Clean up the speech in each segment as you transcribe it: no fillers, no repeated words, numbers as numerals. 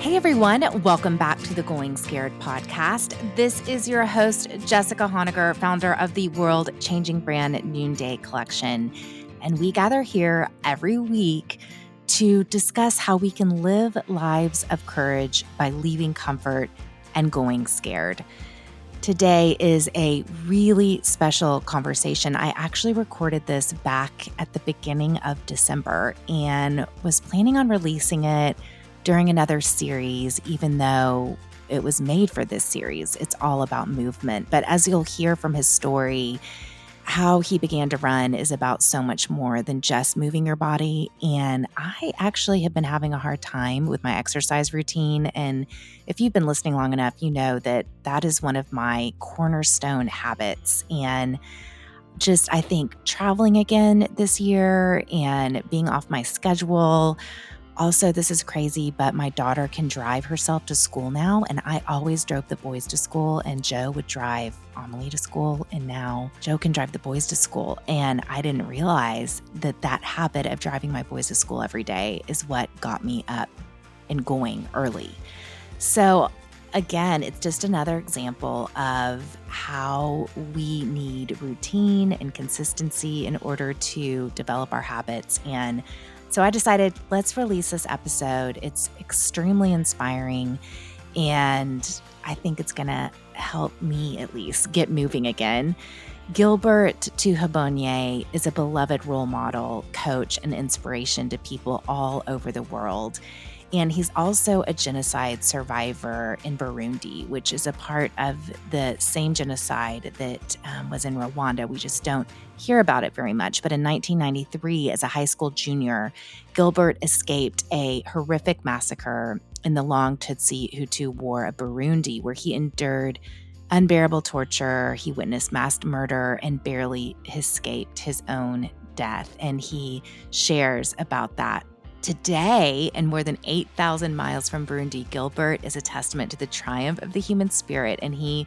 Hey everyone, welcome back to the Going Scared podcast. This is your host, Jessica Honegger, founder of the world-changing brand Noonday Collection. And we gather here every week to discuss how we can live lives of courage by leaving comfort and going scared. Today is a really special conversation. I actually recorded this back at the beginning of December and was planning on releasing it during another series, even though it was made for this series. It's all about movement. But as you'll hear from his story, how he began to run is about so much more than just moving your body. And I actually have been having a hard time with my exercise routine. And if you've been listening long enough, you know that that is one of my cornerstone habits. And I think traveling again this year and being off my schedule. Also, this is crazy, but my daughter can drive herself to school now, and I always drove the boys to school, and Joe would drive on the way to school, and now Joe can drive the boys to school. And I didn't realize that habit of driving my boys to school every day is what got me up and going early. So again, it's just another example of how we need routine and consistency in order to develop our habits. And so I decided, let's release this episode. It's extremely inspiring, and I think it's going to help me at least get moving again. Gilbert Tuhabonye is a beloved role model, coach, and inspiration to people all over the world. And he's also a genocide survivor in Burundi, which is a part of the same genocide that was in Rwanda. We just don't hear about it very much. But in 1993, as a high school junior, Gilbert escaped a horrific massacre in the Long Tutsi Hutu War of Burundi, where he endured unbearable torture. He witnessed mass murder and barely escaped his own death. And he shares about that. Today, and more than 8,000 miles from Burundi, Gilbert is a testament to the triumph of the human spirit, and he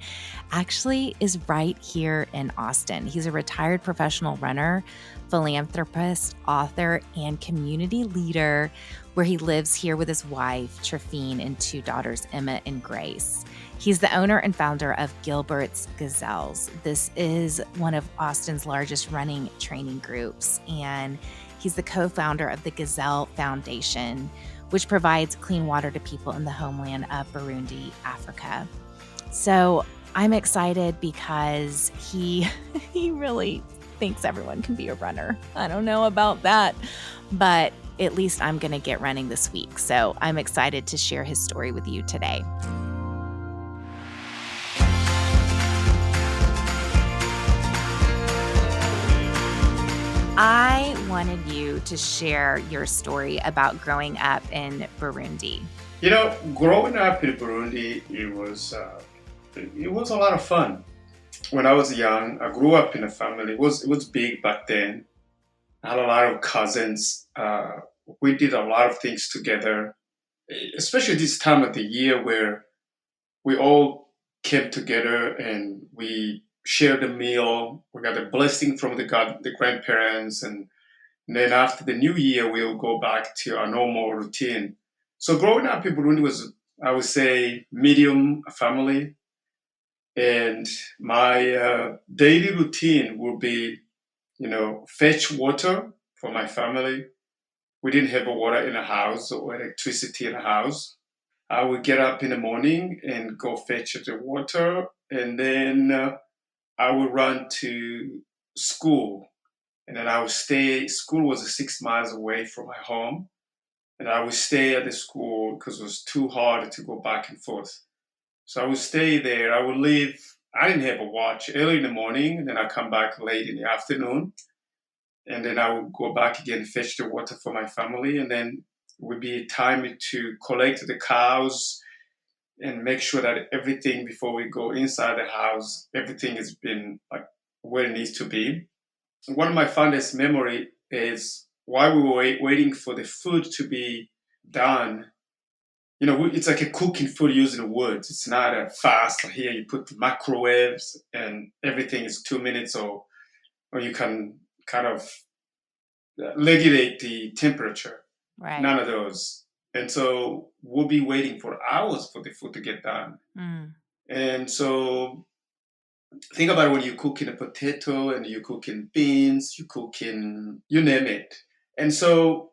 actually is right here in Austin. He's a retired professional runner, philanthropist, author, and community leader, where he lives here with his wife, Trifine, and two daughters, Emma and Grace. He's the owner and founder of Gilbert's Gazelles. This is one of Austin's largest running training groups, and he's the co-founder of the Gazelle Foundation, which provides clean water to people in the homeland of Burundi, Africa. So I'm excited because he really thinks everyone can be a runner. I don't know about that, but at least I'm going to get running this week. So I'm excited to share his story with you today. I wanted you to share your story about growing up in Burundi. You know, growing up in Burundi, it was a lot of fun. When I was young, I grew up in a family. It was big back then. I had a lot of cousins. We did a lot of things together, especially this time of the year where we all came together and we shared a meal. We got a blessing from the grandparents, and then after the new year, we'll go back to our normal routine. So growing up in Burundi was, I would say, medium family. And my daily routine would be, fetch water for my family. We didn't have water in the house or electricity in the house. I would get up in the morning and go fetch the water. And then I would run to school. And then I would stay. School was 6 miles away from my home. And I would stay at the school because it was too hard to go back and forth. So I would stay there. I would leave. I didn't have a watch early in the morning, and then I come back late in the afternoon. And then I would go back again, fetch the water for my family. And then it would be time to collect the cows and make sure that everything before we go inside the house, everything has been like where it needs to be. One of my fondest memory is while we were waiting for the food to be done. It's like a cooking food using wood. It's not a fast. Here you put the microwaves and everything is 2 minutes, or you can kind of regulate the temperature. Right. None of those. And so we'll be waiting for hours for the food to get done. And so think about when you're cooking a potato and you're cooking beans, you're cooking, you name it. And so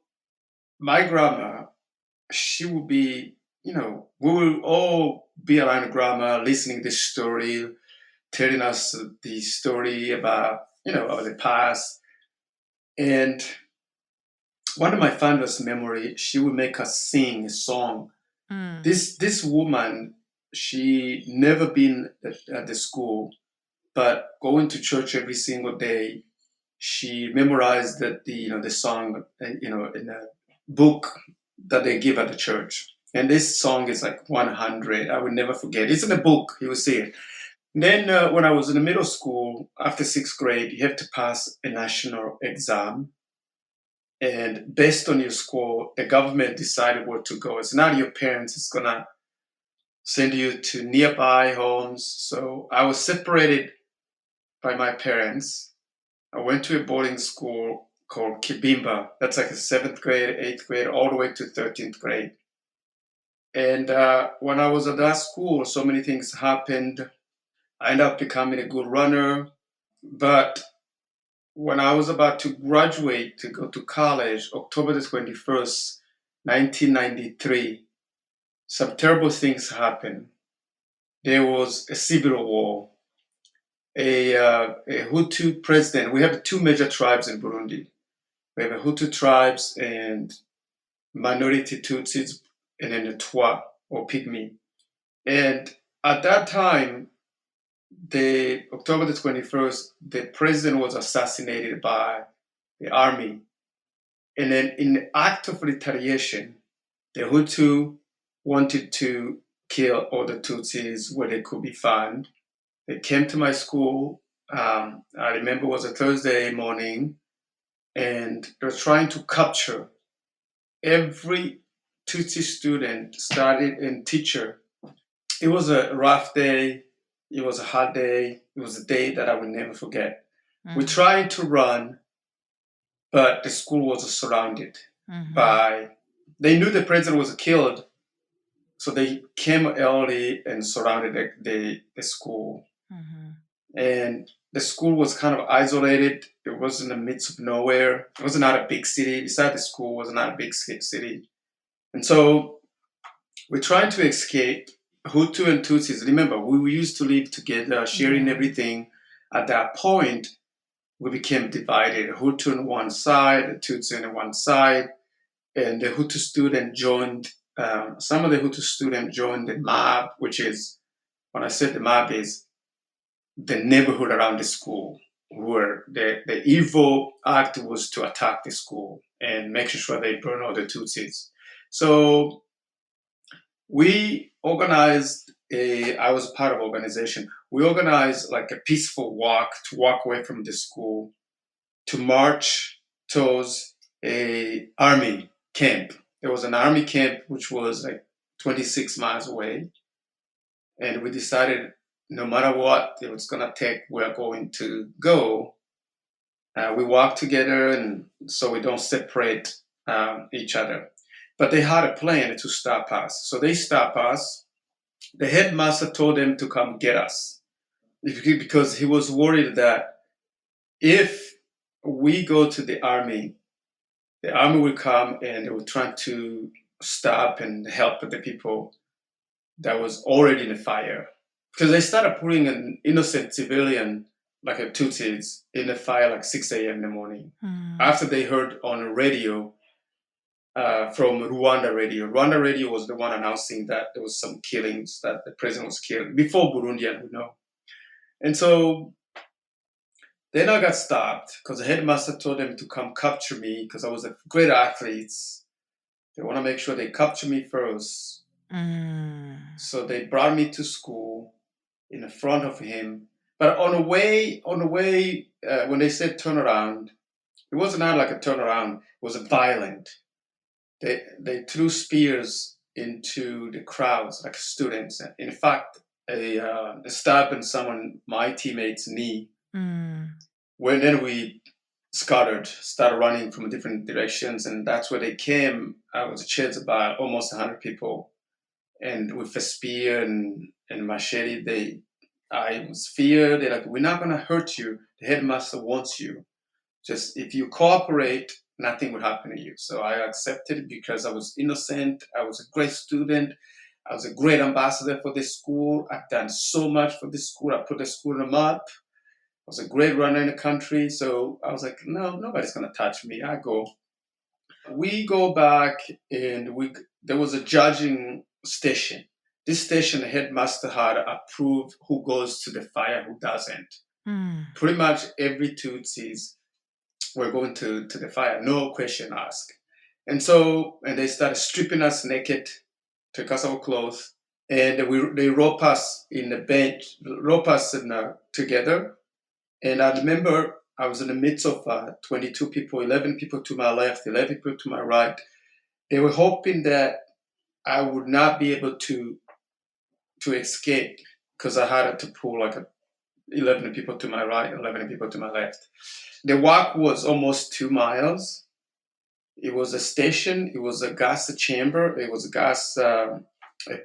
my grandma, she would be, we will all be around grandma listening to this story, telling us the story about, of the past. And one of my fondest memory, she would make us sing a song. This woman, she never been at the school, but going to church every single day. She memorized the song, in a book that they give at the church. And this song is like 100. I would never forget. It's in a book. You will see it. Then when I was in the middle school, after sixth grade, you have to pass a national exam. And based on your score, the government decided where to go. It's not your parents. It's going to send you to nearby homes. So I was separated by my parents. I went to a boarding school called Kibimba. That's like a seventh grade, eighth grade, all the way to 13th grade. And when I was at that school, so many things happened. I ended up becoming a good runner. But when I was about to graduate to go to college, October the 21st, 1993, some terrible things happened. There was a civil war. A Hutu president. We have two major tribes in Burundi. We have a Hutu tribes and minority Tutsis, and then the Twa or Pygmy. And at that time, the October the 21st, the president was assassinated by the army. And then in the act of retaliation, the Hutu wanted to kill all the Tutsis where they could be found. They came to my school. I remember it was a Thursday morning, and they were trying to capture every Tutsi student, started and teacher. It was a rough day. It was a hot day. It was a day that I will never forget. We tried to run, but the school was surrounded by. They knew the president was killed, so they came early and surrounded the school. And the school was kind of isolated. It was in the midst of nowhere. It was not a big city. Beside the school was not a big city. And so we're trying to escape. Hutu and Tutsis, remember, we used to live together, sharing everything. At that point, we became divided. Hutu on one side, Tutsi on one side, and the Hutu student joined, some of the Hutu students joined the mob, which is, when I said the mob is the neighborhood around the school, where the evil act was to attack the school and make sure they burn all the Tutsis. So we organized I was part of organization. We organized like a peaceful walk to walk away from the school to march towards a army camp. There was an army camp which was like 26 miles away. And we decided no matter what it was going to take, we're going to go. We walk together and so we don't separate each other. But they had a plan to stop us. So they stopped us. The headmaster told them to come get us because he was worried that if we go to the army will come and they will try to stop and help the people that was already in the fire. Because they started putting an innocent civilian, like a Tutsis, in the fire like 6 a.m. in the morning. After they heard on the radio from Rwanda radio. Rwanda radio was the one announcing that there was some killings, that the president was killed, before Burundian would know. And so then I got stopped because the headmaster told them to come capture me because I was a great athlete. They want to make sure they capture me first. So they brought me to school in the front of him. But on the way, when they said turn around, it was not like a turnaround. It was violent. They threw spears into the crowds, like students. In fact, a stab in my teammate's knee. When then we scattered, started running from different directions, and that's where they came. I was chased by almost 100 people, and with a spear and machete, I was feared. They're like, "We're not gonna hurt you. The headmaster wants you. Just if you cooperate, nothing would happen to you." So I accepted because I was innocent. I was a great student. I was a great ambassador for this school. I've done so much for this school. I put the school on the map. I was a great runner in the country. So I was like, no, nobody's gonna touch me. I go. We go back, and we there was a judging station. This station, the headmaster had approved who goes to the fire, who doesn't. Mm. Pretty much every Tutsis were going to the fire, no question asked. And they started stripping us naked, took us our clothes, and they rope us in the bench, rope us together. And I remember I was in the midst of 22 people, 11 people to my left, 11 people to my right. They were hoping that I would not be able to escape because I had to pull like 11 people to my right, 11 people to my left. The walk was almost 2 miles. It was a station. It was a gas chamber. It was a gas a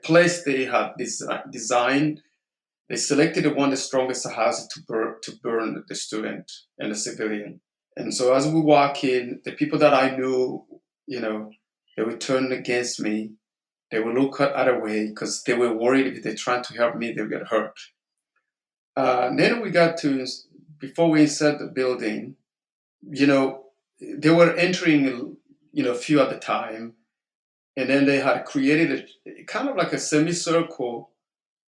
place they had designed. They selected the one the strongest house to burn the student and the civilian. And so as we walk in, the people that I knew, you know, they would turn against me. They would look other way because they were worried if they're trying to help me, they'll get hurt. Then we got to, before we entered the building, you know, they were entering, a few at a time. And then they had created a kind of like a semicircle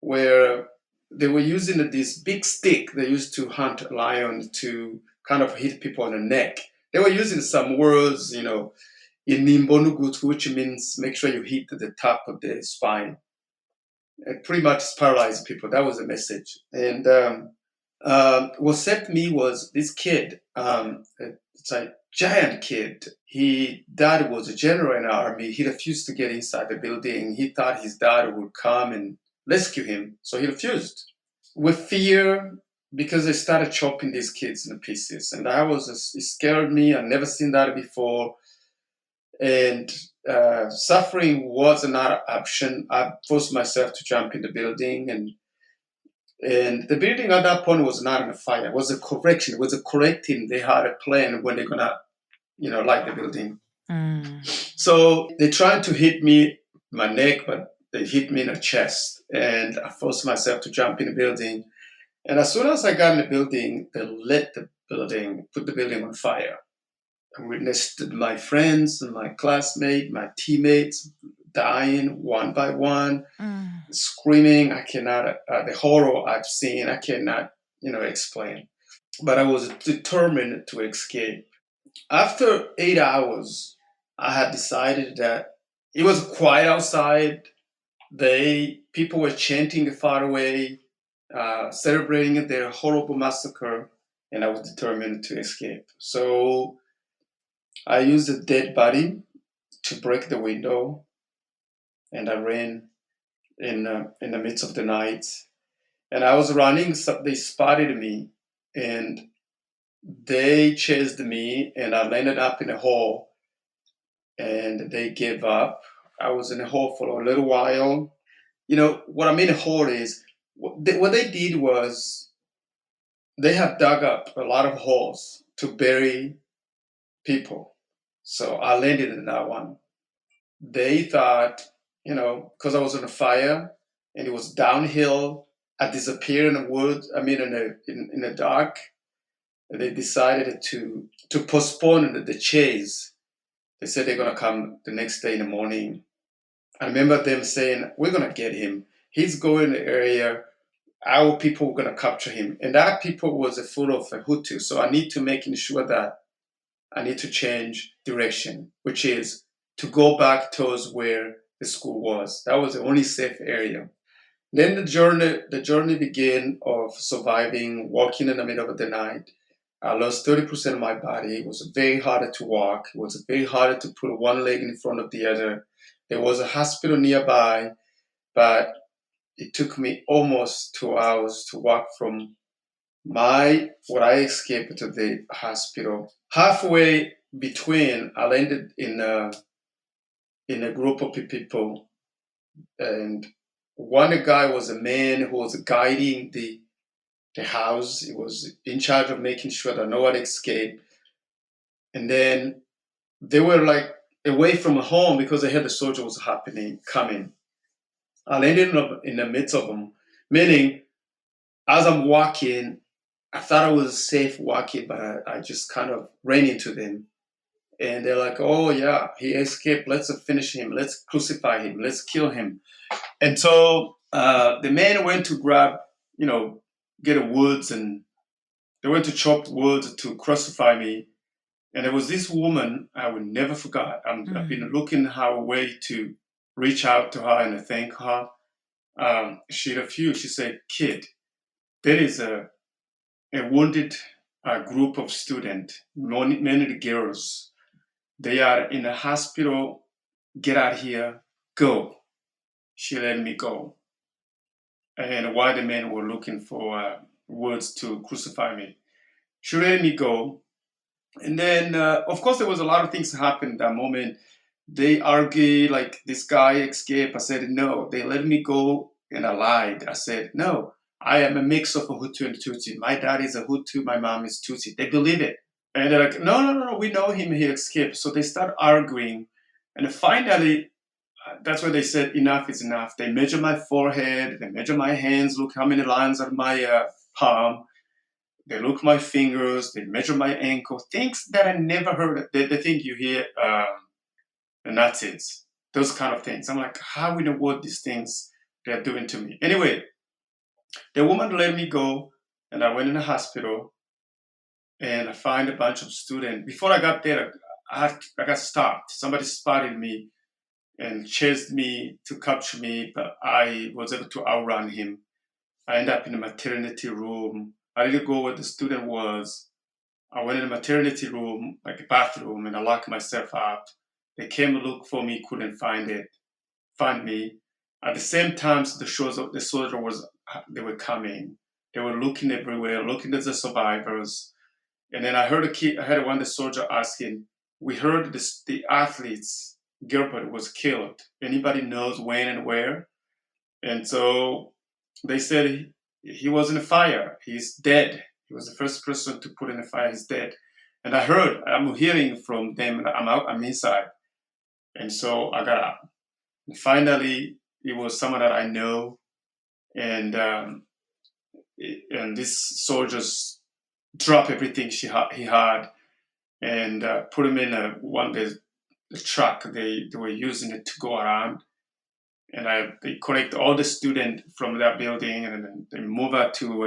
where they were using this big stick they used to hunt lions to kind of hit people on the neck. They were using some words, in Nimbonugut, which means make sure you hit the top of the spine. It pretty much paralyzed people. That was the message. And what saved me was this kid. It's a giant kid. Dad was a general in the army. He refused to get inside the building. He thought his dad would come and rescue him, so he refused. With fear, because they started chopping these kids into pieces, and it scared me. I'd never seen that before, and suffering was another option. I forced myself to jump in the building, and the building at that point was not on fire. It was a correction. It was a correcting. They had a plan when they're gonna, light the building. Mm. So they tried to hit me, my neck, but they hit me in the chest. And I forced myself to jump in the building. And as soon as I got in the building, they lit the building, put the building on fire. I witnessed my friends and my classmates, my teammates dying one by one, screaming. I cannot, the horror I've seen, I cannot, explain. But I was determined to escape. After 8 hours, I had decided that it was quiet outside. People were chanting far away, celebrating their horrible massacre, and I was determined to escape. So I used a dead body to break the window, and I ran in the midst of the night. And I was running, so they spotted me, and they chased me, and I landed up in a hole, and they gave up. I was in a hole for a little while. What I mean a hole is what they did was they have dug up a lot of holes to bury people. So I landed in that one. They thought, because I was on a fire and it was downhill, I disappeared in the woods. I mean, in the dark. They decided to postpone the chase. They said they're gonna come the next day in the morning. I remember them saying, "We're gonna get him. He's going in the area. Our people were gonna capture him." And that people was full of Hutu. So I need to make sure that I need to change direction, which is to go back towards where the school was. That was the only safe area. Then the journey began of surviving, walking in the middle of the night. I lost 30% of my body. It was very hard to walk. It was very hard to put one leg in front of the other. There was a hospital nearby, but it took me almost 2 hours to walk from When I escaped to the hospital, halfway between, I landed in a group of people, and one guy was a man who was guiding the house. He was in charge of making sure that no one escaped. And then they were like away from home because they heard the soldier was coming. I landed up in the midst of them, meaning as I'm walking, I thought I was safe walking, but I just kind of ran into them. And they're like, oh, yeah, he escaped. Let's finish him. Let's crucify him. Let's kill him. And so the man went to grab, get a woods, and they went to chop wood to crucify me. And there was this woman I will never forget. I've been looking her way to reach out to her and thank her. She refused. She said, kid, there is a wounded group of students, many girls. They are in a hospital. Get out here. Go. She let me go. And while the men were looking for words to crucify me, she let me go. And then, of course, there was a lot of things that happened at that moment. They argued, like, this guy escaped. I said, no. They let me go, and I lied. I said, no, I am a mix of a Hutu and Tutsi. My dad is a Hutu, my mom is Tutsi. They believe it. And they're like, no, no, no, no, we know him, he escaped. So they start arguing. And finally, that's when they said, enough is enough. They measure my forehead, they measure my hands, look how many lines are my palm. They look my fingers, they measure my ankle, things that I never heard. They think you hear the Nazis, those kind of things. I'm like, how in the world these things they're doing to me? Anyway, the woman let me go, and I went in the hospital, and I find a bunch of students. Before I got there, I got stopped. Somebody spotted me and chased me to capture me, but I was able to outrun him. I ended up in the maternity room. I didn't go where the student was. I went in the maternity room, like a bathroom, and I locked myself up. They came to look for me, couldn't find me. At the same time, the soldier they were coming. They were looking everywhere, looking at the survivors. And then I heard one of the soldier asking, we heard the athletes, Gilbert was killed. Anybody knows when and where? And so they said he was in a fire. He's dead. He was the first person to put in a fire. He's dead. And I'm hearing from them. I'm inside. And so I got up. And finally, it was someone that I know. And these soldiers dropped everything he had and put him in the truck. They were using it to go around. And they collect all the students from that building, and then they move out to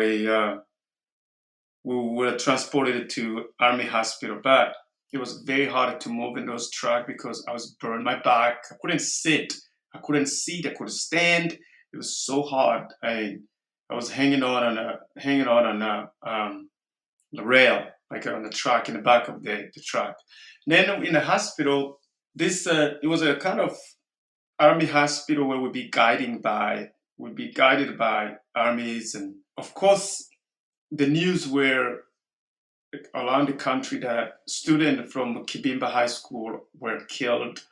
we were transported to Army Hospital. But it was very hard to move in those trucks because I was burned my back. I couldn't sit. I couldn't seat. I couldn't stand. It was so hard. I was hanging on the rail, like on the truck in the back of the truck. And then in the hospital, it was a kind of army hospital where we'd be guided by armies. And of course the news were around the country that students from Kibimba High School were killed.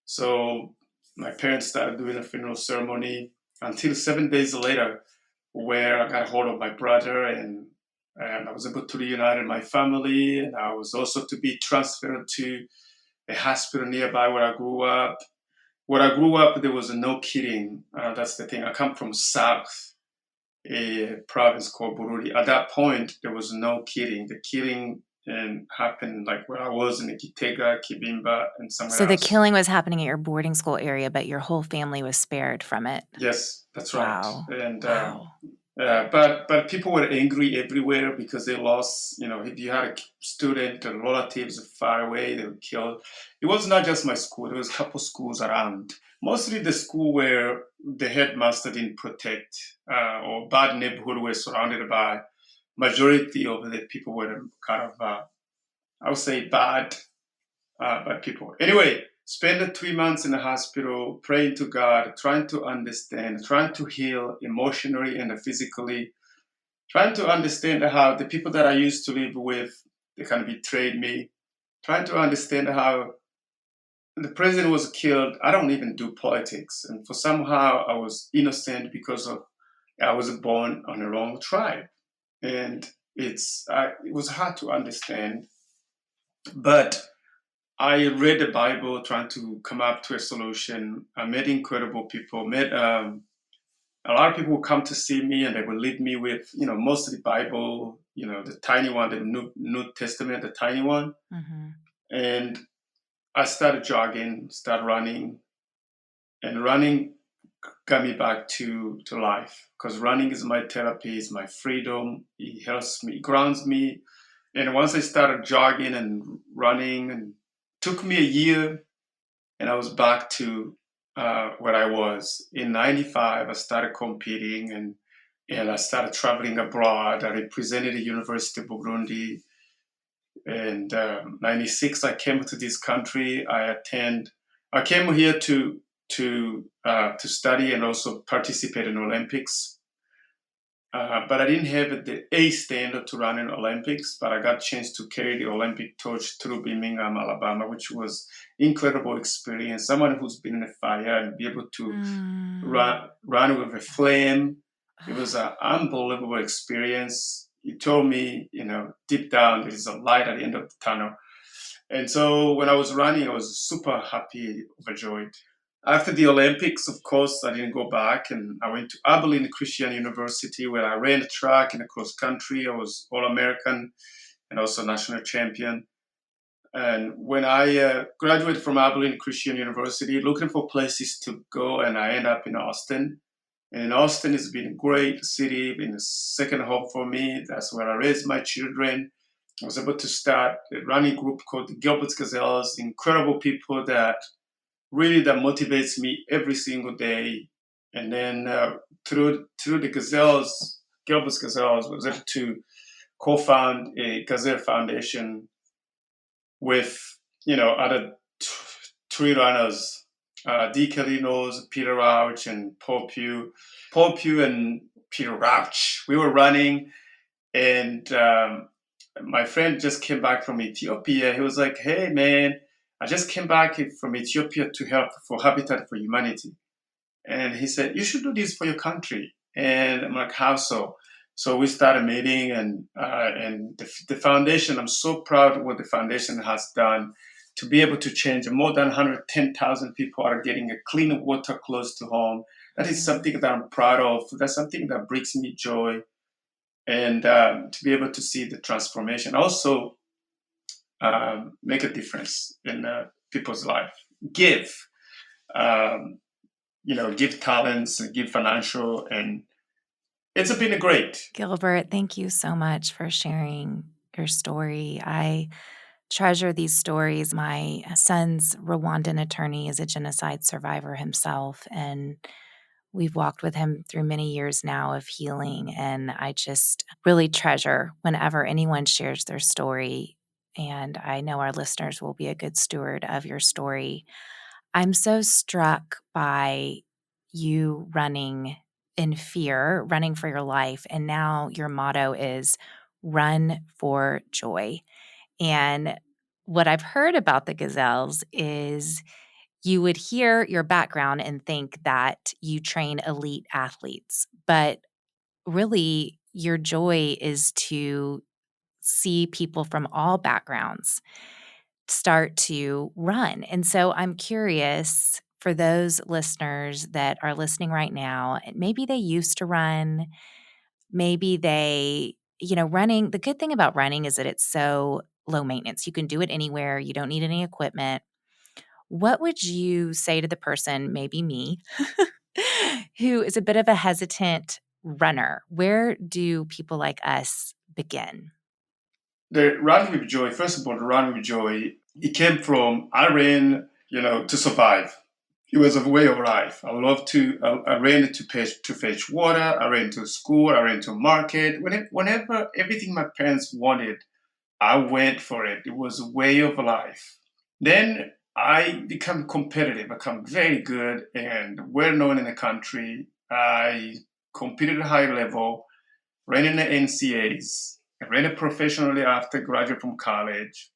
So my parents started doing a funeral ceremony until 7 days later, where I got hold of my brother, and I was able to reunite my family, and I was also to be transferred to a hospital nearby where I grew up. Where I grew up, there was no killing. That's the thing. I come from South, a province called Bururi. At that point, there was no killing. The killing happened like where I was in Kitega, Kibimba, and somewhere So the else. killing was happening at your boarding school area, but your whole family was spared from it. Yes, that's Wow. right. And Wow. but people were angry everywhere because they lost. If you had a student or relatives far away, they were killed. It was not just my school. There was a couple schools around. Mostly the school where the headmaster didn't protect, or bad neighborhood were surrounded by. Majority of the people were kind of, I would say, bad people. Anyway, spend the 3 months in the hospital, praying to God, trying to understand, trying to heal emotionally and physically. trying to understand how the people that I used to live with, they kind of betrayed me, trying to understand how the president was killed. I don't even do politics. And for somehow I was innocent because of I was born on the wrong tribe. And it was hard to understand. But I read the Bible trying to come up to a solution. I met incredible people, met a lot of people would come to see me and they would leave me with, most of the Bible, the tiny one, the New Testament, the tiny one. Mm-hmm. And I started jogging, started running, and running got me back to life because running is my therapy, is my freedom. It helps me, it grounds me. And once I started jogging and running, and took me a year, and I was back to where I was. In '95, I started competing and I started traveling abroad. I represented the University of Burundi. And '96, I came to this country. I came here to study and also participate in Olympics. But I didn't have the A standard to run in Olympics, but I got a chance to carry the Olympic torch through Birmingham, Alabama, which was incredible experience. Someone who's been in a fire and be able to run with a flame. It was an unbelievable experience. He told me, deep down, there is a light at the end of the tunnel. And so when I was running, I was super happy, overjoyed. After the Olympics, of course, I didn't go back, and I went to Abilene Christian University where I ran track and cross country. I was All American and also national champion. And when I graduated from Abilene Christian University, looking for places to go, and I ended up in Austin. And Austin has been a great city, been a second home for me. That's where I raised my children. I was able to start a running group called the Gilbert Gazelles, incredible people that motivates me every single day. And then through the Gilbert Gazelles, was able to co-found a Gazelle Foundation with other three runners, D. Knows, Peter Rauch, and Paul Pugh. Paul Pugh and Peter Rauch. We were running, and my friend just came back from Ethiopia. He was like, "Hey, man, I just came back from Ethiopia to help for Habitat for Humanity." And he said, "You should do this for your country." And I'm like, "How so?" So we started meeting, and the foundation. I'm so proud of what the foundation has done to be able to change. More than 110,000 people are getting a clean water close to home. That is something that I'm proud of. That's something that brings me joy, and to be able to see the transformation. Also, make a difference in people's life. Give, um, give talents, give financial, and it's been great. Gilbert, thank you so much for sharing your story. I treasure these stories. My son's Rwandan attorney is a genocide survivor himself, and we've walked with him through many years now of healing. And I just really treasure whenever anyone shares their story. And I know our listeners will be a good steward of your story. I'm so struck by you running in fear, running for your life. And now your motto is run for joy. And what I've heard about the Gazelles is you would hear your background and think that you train elite athletes, but really your joy is to see people from all backgrounds start to run. And so I'm curious for those listeners that are listening right now, maybe they used to run, maybe running, the good thing about running is that it's so low maintenance. You can do it anywhere, you don't need any equipment. What would you say to the person, maybe me, who is a bit of a hesitant runner? Where do people like us begin? The Run with Joy, first of all, the Run with Joy, it came from I ran, to survive. It was a way of life. I ran to fetch water. I ran to school. I ran to market. Whenever everything my parents wanted, I went for it. It was a way of life. Then I become competitive, become very good and well known in the country. I competed at a high level. ran in the NCAs, ran it professionally after graduating from college.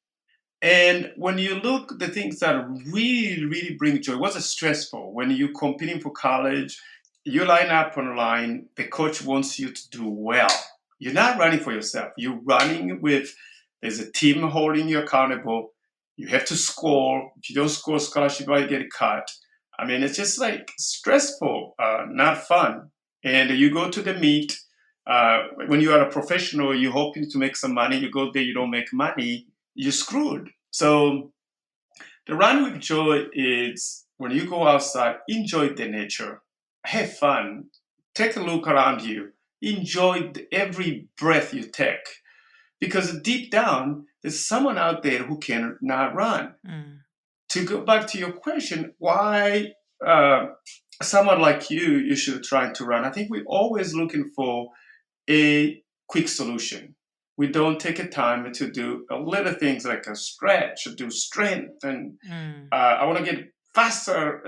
And when you look, the things that really, really bring joy, was stressful when you're competing for college, you line up online, the coach wants you to do well. You're not running for yourself. You're running with, there's a team holding you accountable. You have to score. If you don't score scholarship, you get cut. I mean, it's just like stressful, not fun. And you go to the meet. When you are a professional, you're hoping to make some money. You go there, you don't make money, you're screwed. So the run with joy is when you go outside, enjoy the nature, have fun, take a look around you, enjoy every breath you take. Because deep down, there's someone out there who cannot run. To go back to your question, why someone like you should try to run? I think we're always looking for a quick solution. We don't take a time to do a little things like a stretch, do strength, and I want to get faster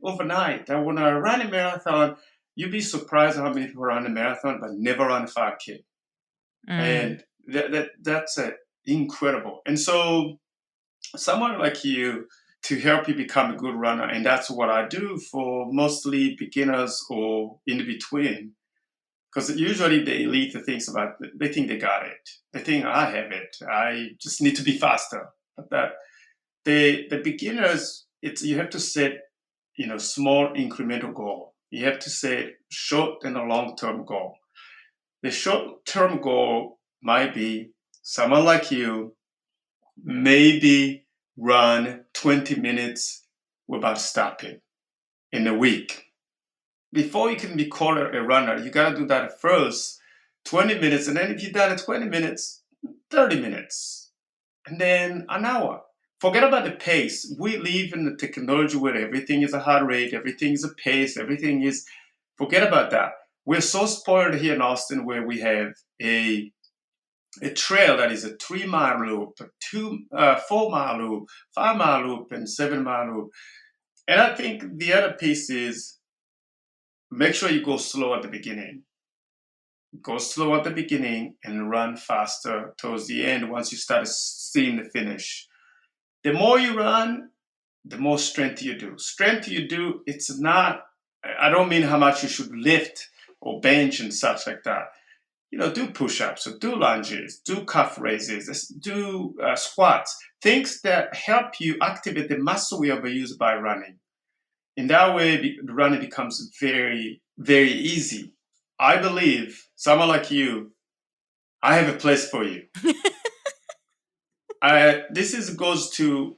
overnight. I want to run a marathon. You'd be surprised how many people run a marathon but never run a 5K, and that's incredible. And so, someone like you to help you become a good runner, and that's what I do for mostly beginners or in between. Because usually the elite thinks about, they think they got it. They think I have it. I just need to be faster. But that the beginners, it's you have to set small incremental goal. You have to set short and a long term goal. The short term goal might be someone like you maybe run 20 minutes without stopping in a week. Before you can be called a runner, you got to do that first 20 minutes. And then if you've done it 20 minutes, 30 minutes, and then an hour. Forget about the pace. We live in the technology where everything is a heart rate, everything is a pace, everything is, forget about that. We're so spoiled here in Austin where we have a trail that is a 3-mile loop, a 4-mile loop, 5-mile loop, and 7-mile loop. And I think the other piece is make sure you go slow at the beginning. Go slow at the beginning and run faster towards the end once you start seeing the finish. The more you run, the more strength you do. Strength you do, it's not, I don't mean how much you should lift or bench and such like that. Do push-ups, do lunges, do calf raises, do squats, things that help you activate the muscle we overuse by running. In that way, the running becomes very, very easy. I believe someone like you, I have a place for you. This goes to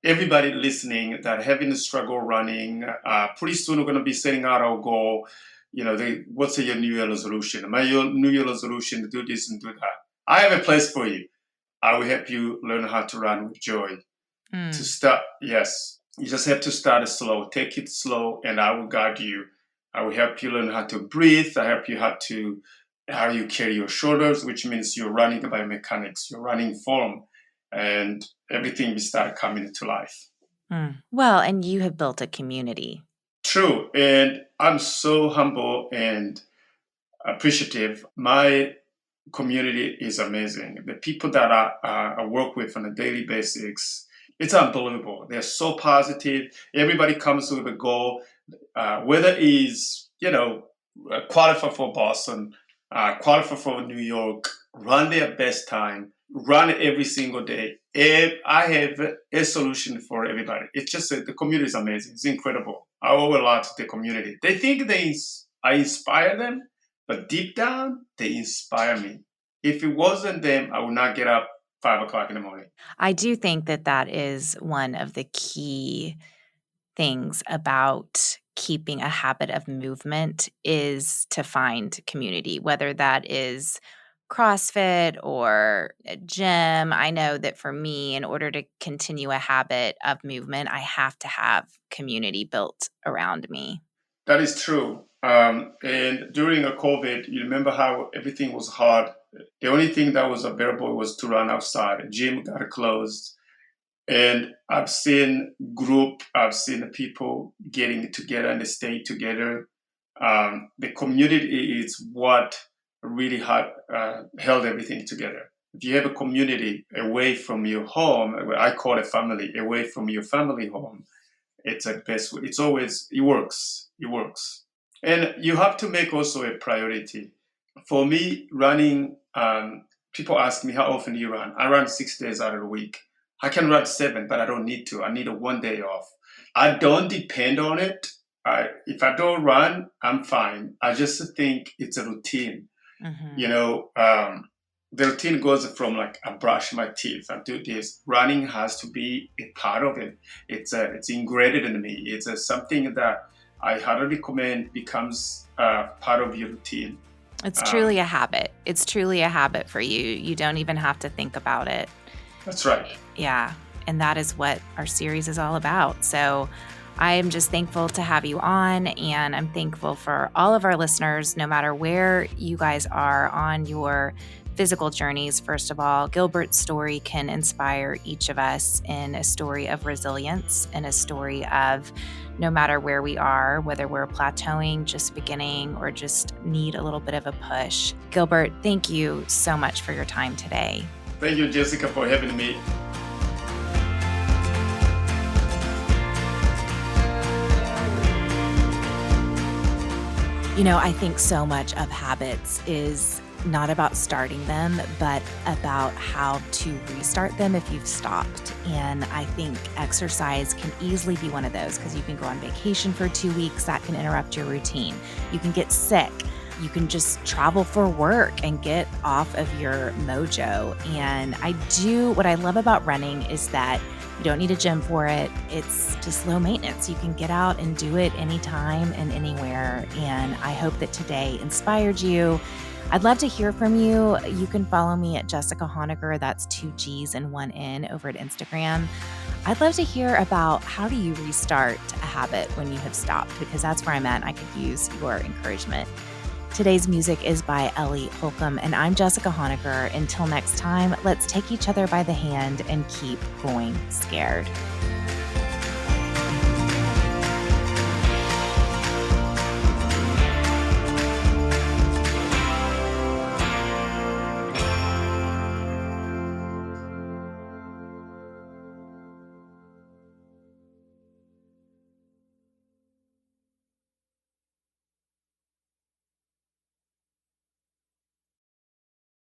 everybody listening that having a struggle running. Pretty soon we're going to be setting out our goal. What's your New Year resolution? My New Year resolution to do this and do that. I have a place for you. I will help you learn how to run with joy. To start, yes, you just have to start it slow. Take it slow, and I will guide you. I will help you learn how to breathe. I help you how you carry your shoulders, which means you're running biomechanics, you're running form, and everything will start coming into life. Well, and you have built a community. True, and I'm so humble and appreciative. My community is amazing. The people that I work with on a daily basis, it's unbelievable. They're so positive. Everybody comes with a goal, whether it's, qualify for Boston, qualify for New York, run their best time, run every single day. I have a solution for everybody. It's just the community is amazing. It's incredible. I owe a lot to the community. They think I inspire them, but deep down, they inspire me. If it wasn't them, I would not get up 5 o'clock in the morning. I do think that is one of the key things about keeping a habit of movement is to find community, whether that is CrossFit or a gym. I know that for me, in order to continue a habit of movement, I have to have community built around me. That is true. And during a COVID, you remember how everything was hard. The only thing that was available was to run outside. Gym got closed. And I've seen people getting together and they stay together. The community is what really held everything together. If you have a community away from your home, I call it family, away from your family home, it's a best way. It's always, it works. It works. And you have to make also a priority. For me, running, people ask me, how often do you run? I run 6 days out of the week. I can run seven, but I don't need to. I need a 1 day off. I don't depend on it. If I don't run, I'm fine. I just think it's a routine. Mm-hmm. You know, the routine goes from like I brush my teeth, I do this. Running has to be a part of it. It's ingrained in me. It's something that I highly recommend becomes part of your routine. It's truly a habit. It's truly a habit for you. You don't even have to think about it. That's right. Yeah. And that is what our series is all about. So I am just thankful to have you on, and I'm thankful for all of our listeners, no matter where you guys are on your physical journeys. First of all, Gilbert's story can inspire each of us in a story of resilience and a story of no matter where we are, whether we're plateauing, just beginning, or just need a little bit of a push. Gilbert, thank you so much for your time today. Thank you, Jessica, for having me. You know, I think so much of habits is not about starting them, but about how to restart them if you've stopped. And I think exercise can easily be one of those, because you can go on vacation for 2 weeks. That can interrupt your routine. You can get sick. You can just travel for work and get off of your mojo. And what I love about running is that you don't need a gym for it. It's just low maintenance. You can get out and do it anytime and anywhere. And I hope that today inspired you. I'd love to hear from you. You can follow me at Jessica Honegger. That's 2 G's and 1 N over at Instagram. I'd love to hear about how do you restart a habit when you have stopped, because that's where I'm at. I could use your encouragement. Today's music is by Ellie Holcomb, and I'm Jessica Honegger. Until next time, let's take each other by the hand and keep going scared.